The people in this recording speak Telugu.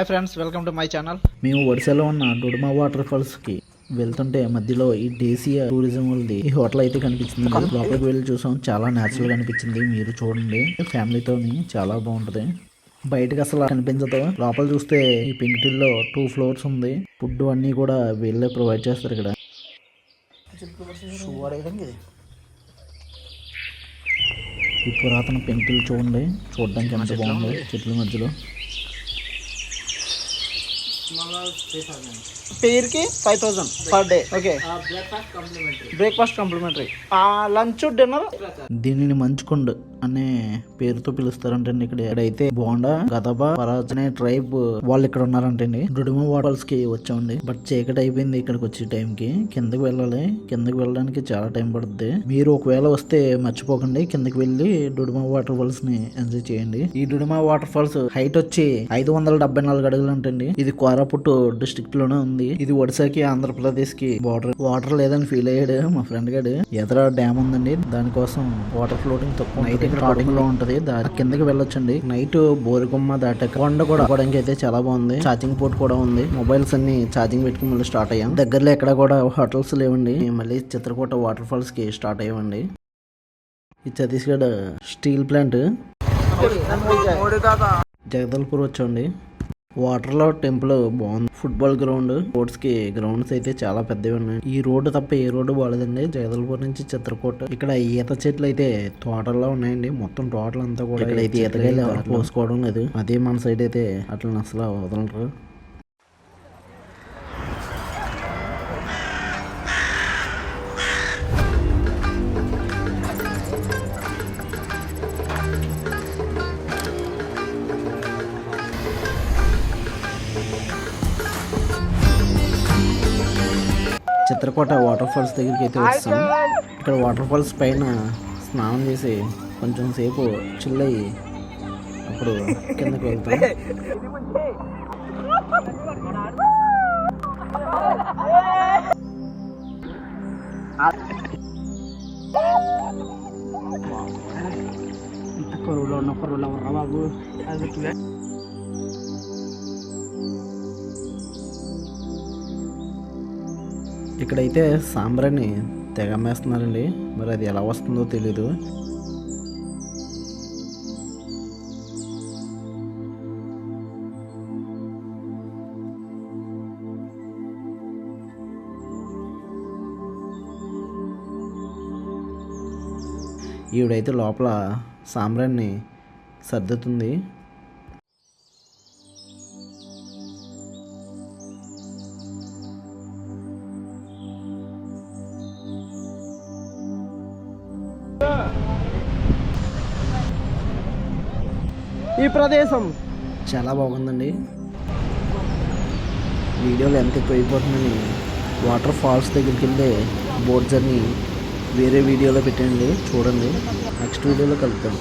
Hi friends, welcome to my channel. మేము ఒడిశాలో ఉన్న డుడుమా వాటర్ ఫాల్స్ కి వెళ్తుంటే మధ్యలో ఈ దేశీయ టూరిజం వాళ్ళది ఈ హోటల్ అయితే కనిపించింది. లోపలికి వెళ్ళి చూసాం, చాలా న్యాచురల్ గా అనిపించింది. మీరు చూడండి, ఫ్యామిలీతోని చాలా బాగుంటది. బయటకు అసలు కనిపించదు. లోపల చూస్తే ఈ పెంకుటిల్లో 2 ఫ్లోర్స్ ఉంది. ఫుడ్ అన్ని కూడా వీళ్ళే ప్రొవైడ్ చేస్తారు. ఇక్కడ ఈ పురాతన పెంకుటిల్లు చూడండి, చూడడానికి ఎంత బాగుంది చెట్ల మధ్యలో. పేర్ కి 5000 per day. Okay, breakfast complimentary, lunch dinner. దీనిని మంచుకొండ అనే పేరుతో పిలుస్తారంటండి. ఇక్కడైతే బోండా, గదబా, పరాజ్ అనే ట్రైబ్ వాళ్ళు ఇక్కడ ఉన్నారంటండి. డుడుమా వాటర్స్ కి వచ్చామండి. బట్ చీకటి అయిపోయింది ఇక్కడికి వచ్చే టైం కి. కిందకి వెళ్ళాలి, కిందకి వెళ్ళడానికి చాలా టైం పడుతుంది. మీరు ఒకవేళ వస్తే మర్చిపోకండి, కిందకి వెళ్ళి డుడుమా వాటర్ ఫాల్స్ ని ఎంజాయ్ చేయండి. ఈ డుడుమా వాటర్ ఫాల్స్ హైట్ వచ్చి 574 అడుగులు అంటండి. ఇది కోరాపుట్ డిస్ట్రిక్ట్ లోనే ఉంది. ఇది ఒడిశాకి ఆంధ్రప్రదేశ్ కి బార్డర్. వాటర్ లేదని ఫీల్ అయ్యాడు మా ఫ్రెండ్ గాడు. ఎదర డ్యామ్ ఉందండి, దానికోసం వాటర్ ఫ్లోటింగ్ తక్కువ. నైట్ స్టార్టింగ్ లో ఉంటది, దాని కిందకి వెళ్ళొచ్చండి. నైట్ బోరికొమ్మ దాటాక కొండ కూడా పోవడానికి అయితే చాలా బాగుంది. ఛార్జింగ్ పోర్ట్ కూడా ఉంది. మొబైల్స్ అన్ని ఛార్జింగ్ పెట్టుకుని మళ్ళీ స్టార్ట్ అయ్యాం. దగ్గరలో ఎక్కడ కూడా హోటల్స్ లేవండి. మళ్ళీ చిత్రకూట వాటర్ ఫాల్స్ కి స్టార్ట్ అయ్యామండి. ఈ ఛత్తీస్గఢ్ స్టీల్ ప్లాంట్. జగదల్పూర్ వచ్చండి. వాటర్ లో టెంపుల్ బాగుంది. ఫుట్బాల్ గ్రౌండ్, స్పోర్ట్స్ కి గ్రౌండ్స్ అయితే చాలా పెద్దవి ఉన్నాయి. ఈ రోడ్డు తప్ప ఏ రోడ్డు బాగాలేదండి. జగదల్పూర్ నుంచి చిత్రకూట. ఇక్కడ ఈత చెట్లు అయితే తోటల్లో ఉన్నాయండి. మొత్తం టోటల్ అంతా కూడా. ఇక్కడ అయితే ఈతకాయలు ఎవరు పోసుకోవడం లేదు. అదే మన సైడ్ అయితే అట్లా అసలు వదలరు. చిత్రకూట వాటర్ ఫాల్స్ దగ్గరికి అయితే వస్తాం. ఇక్కడ వాటర్ ఫాల్స్ పైన స్నానం చేసి కొంచెం సేపు చిల్ అయ్యి అప్పుడు కిందకి వెళ్తాం. బాబు ఇక్కడైతే సాంబ్రాన్ని తెగమ్మేస్తున్నారండి. మరి అది ఎలా వస్తుందో తెలీదు. ఈవిడైతే లోపల సాంబ్రాన్ని సర్దుతుంది. ఈ ప్రదేశం చాలా బాగుందండి. వీడియోలు ఎంత ఎక్కువ అయిపోతుందని వాటర్ ఫాల్స్ దగ్గరికి వెళ్ళే బోట్ జర్నీ వేరే వీడియోలో పెట్టండి, చూడండి. నెక్స్ట్ వీడియోలో కలుద్దాం.